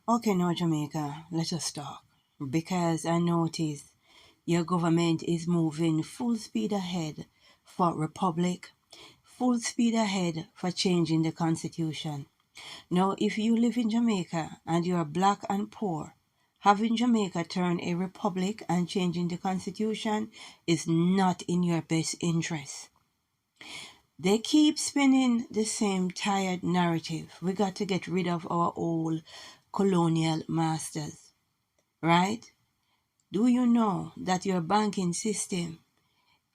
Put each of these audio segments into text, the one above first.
Okay, now Jamaica, let us talk. Because I notice your government is moving full speed ahead for republic, full speed ahead for changing the constitution. Now, if you live in Jamaica and you are black and poor, having Jamaica turn a republic and changing the constitution is not in your best interest. They keep spinning the same tired narrative. We got to get rid of our old colonial masters, right? Do you know that your banking system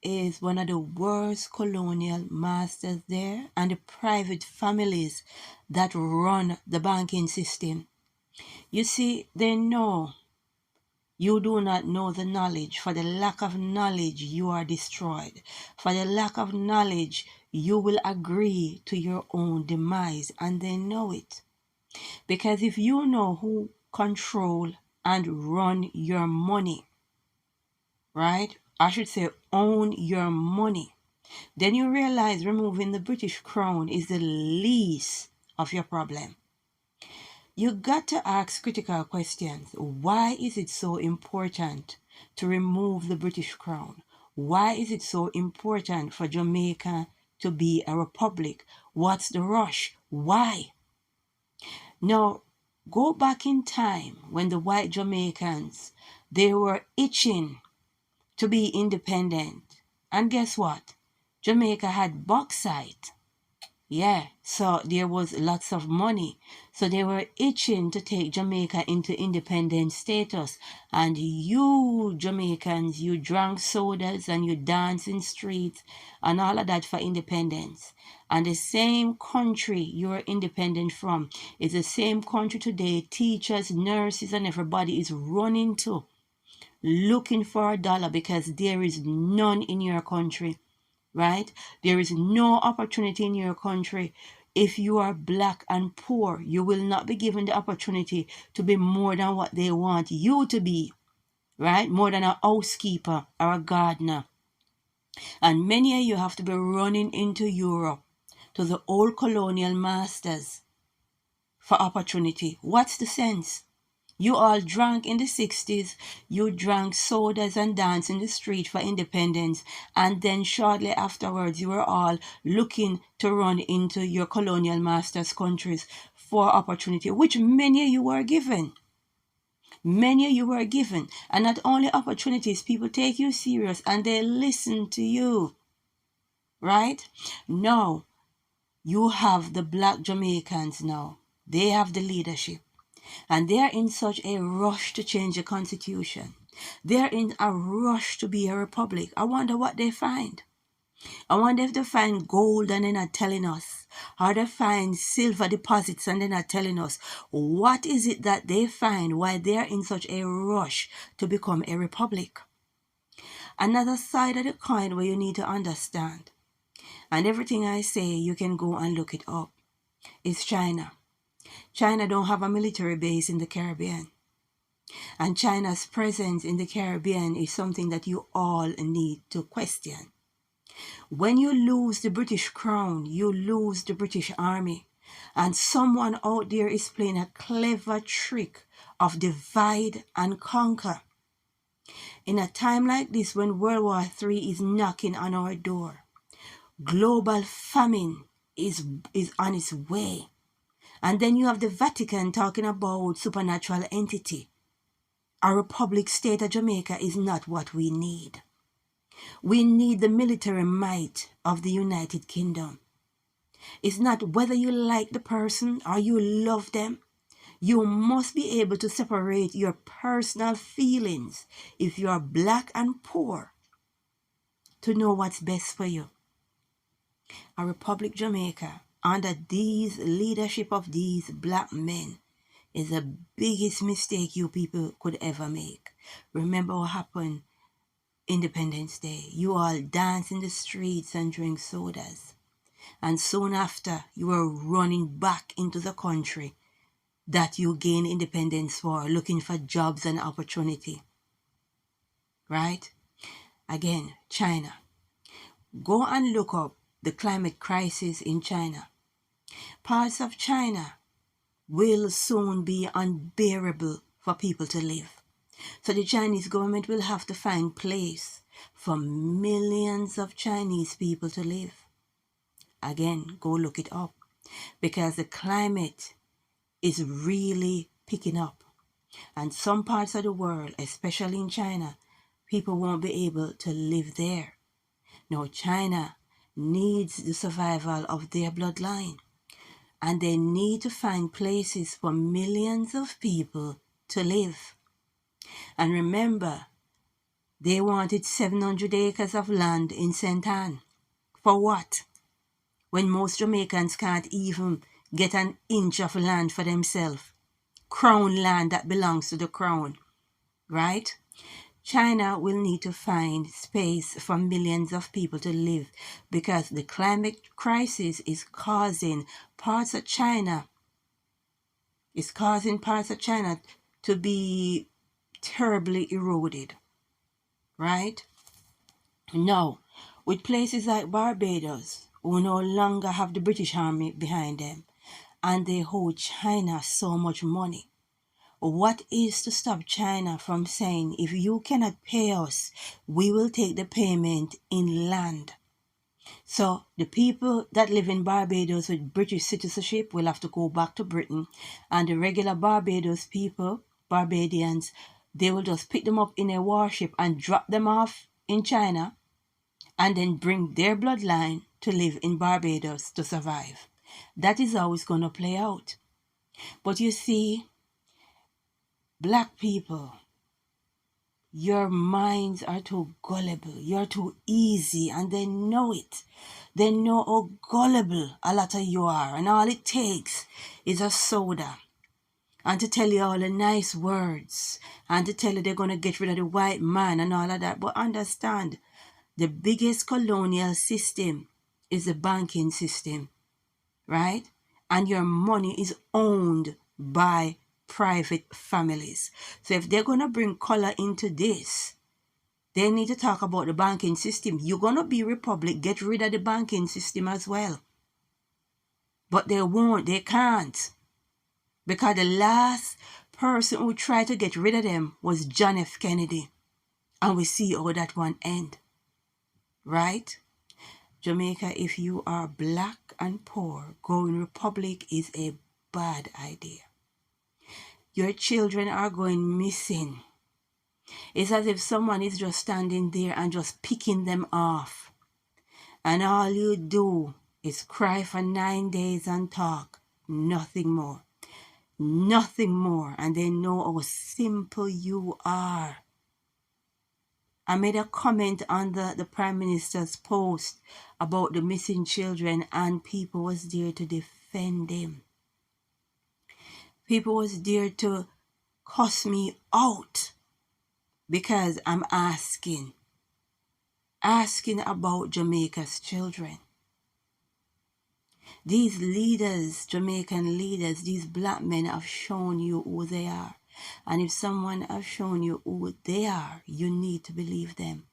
is one of the worst colonial masters there, and the private families that run the banking system? You see, they know you do not know the knowledge. For the lack of knowledge, you are destroyed. For the lack of knowledge, you will agree to your own demise, and they know it. Because if you know who control and run your money, right? I should say own your money. Then you realize removing the British crown is the least of your problem. You got to ask critical questions. Why is it so important to remove the British crown? Why is it so important for Jamaica to be a republic? What's the rush? Why? Now, go back in time when the white Jamaicans, they were itching to be independent. And guess what? Jamaica had bauxite. Yeah, so there was lots of money. So they were itching to take Jamaica into independent status. And you Jamaicans, you drank sodas and you danced in streets and all of that for independence. And the same country you're independent from is the same country today teachers, nurses, and everybody is running to, looking for a dollar because there is none in your country, right? There is no opportunity in your country. If you are black and poor, you will not be given the opportunity to be more than what they want you to be, right? More than a housekeeper or a gardener. And many of you have to be running into Europe to the old colonial masters for opportunity. What's the sense? You all drank in the 60s, you drank sodas and danced in the street for independence, and then shortly afterwards you were all looking to run into your colonial masters' countries for opportunity, which many of you were given. Many of you were given. And not only opportunities, people take you serious and they listen to you, right? Now, you have the black Jamaicans now. They have the leadership. And they are in such a rush to change the constitution. They are in a rush to be a republic. I wonder what they find. I wonder if they find gold and they're not telling us. Or they find silver deposits and they're not telling us. What is it that they find why they are in such a rush to become a republic? Another side of the coin where you need to understand, and everything I say you can go and look it up, is China. China don't have a military base in the Caribbean. And China's presence in the Caribbean is something that you all need to question. When you lose the British crown, you lose the British army. And someone out there is playing a clever trick of divide and conquer. In a time like this, when World War III is knocking on our door, global famine is on its way. And then you have the Vatican talking about supernatural entity. A republic state of Jamaica is not what we need. We need the military might of the United Kingdom. It's not whether you like the person or you love them. You must be able to separate your personal feelings if you are black and poor to know what's best for you. A Republic Jamaica under these leadership of these black men is the biggest mistake you people could ever make. Remember what happened Independence Day. You all dance in the streets and drink sodas. And soon after, you were running back into the country that you gained independence for, looking for jobs and opportunity. Right? Again, China. Go and look up the climate crisis in China. Parts of China, will soon be unbearable for people to live. So the Chinese government will have to find place for millions of Chinese people to live. Again, go look it up, because the climate is really picking up. And some parts of the world, especially in China, people won't be able to live there. Now, China needs the survival of their bloodline, and they need to find places for millions of people to live. And remember, they wanted 700 acres of land in St. Anne. For what? When most Jamaicans can't even get an inch of land for themselves. Crown land that belongs to the crown, right? China will need to find space for millions of people to live, because the climate crisis is causing parts of China to be terribly eroded, right? Now, with places like Barbados, who no longer have the British Army behind them, and they owe China so much money, what is to stop China from saying, if you cannot pay us, we will take the payment in land? So the people that live in Barbados with British citizenship will have to go back to Britain, and the regular Barbados people, Barbadians, they will just pick them up in a warship and drop them off in China, and then bring their bloodline to live in Barbados to survive. That is how it's going to play out. But you see, black people, your minds are too gullible. You're too easy, and they know it. They know how gullible a lot of you are, and all it takes is a soda, and to tell you all the nice words, and to tell you they're going to get rid of the white man and all of that. But understand, the biggest colonial system is the banking system, right? And your money is owned by private families. So if they're going to bring color into this, they need to talk about the banking system. You're going to be republic, get rid of the banking system as well. But they won't, they can't. Because the last person who tried to get rid of them was John F. Kennedy. And we see how that one end. Right? Jamaica, if you are black and poor, going republic is a bad idea. Your children are going missing. It's as if someone is just standing there and just picking them off. And all you do is cry for 9 days and talk. Nothing more. Nothing more. And they know how simple you are. I made a comment on the Prime Minister's post about the missing children, and people was there to defend him. People was there to cuss me out because I'm asking about Jamaica's children. These leaders, Jamaican leaders, these black men have shown you who they are. And if someone has shown you who they are, you need to believe them.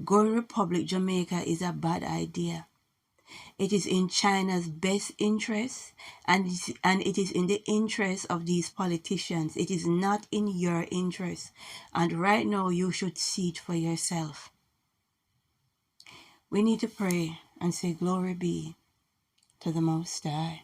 Going Republic Jamaica is a bad idea. It is in China's best interest, and it is in the interest of these politicians. It is not in your interest. And right now, you should see it for yourself. We need to pray and say, glory be to the Most High.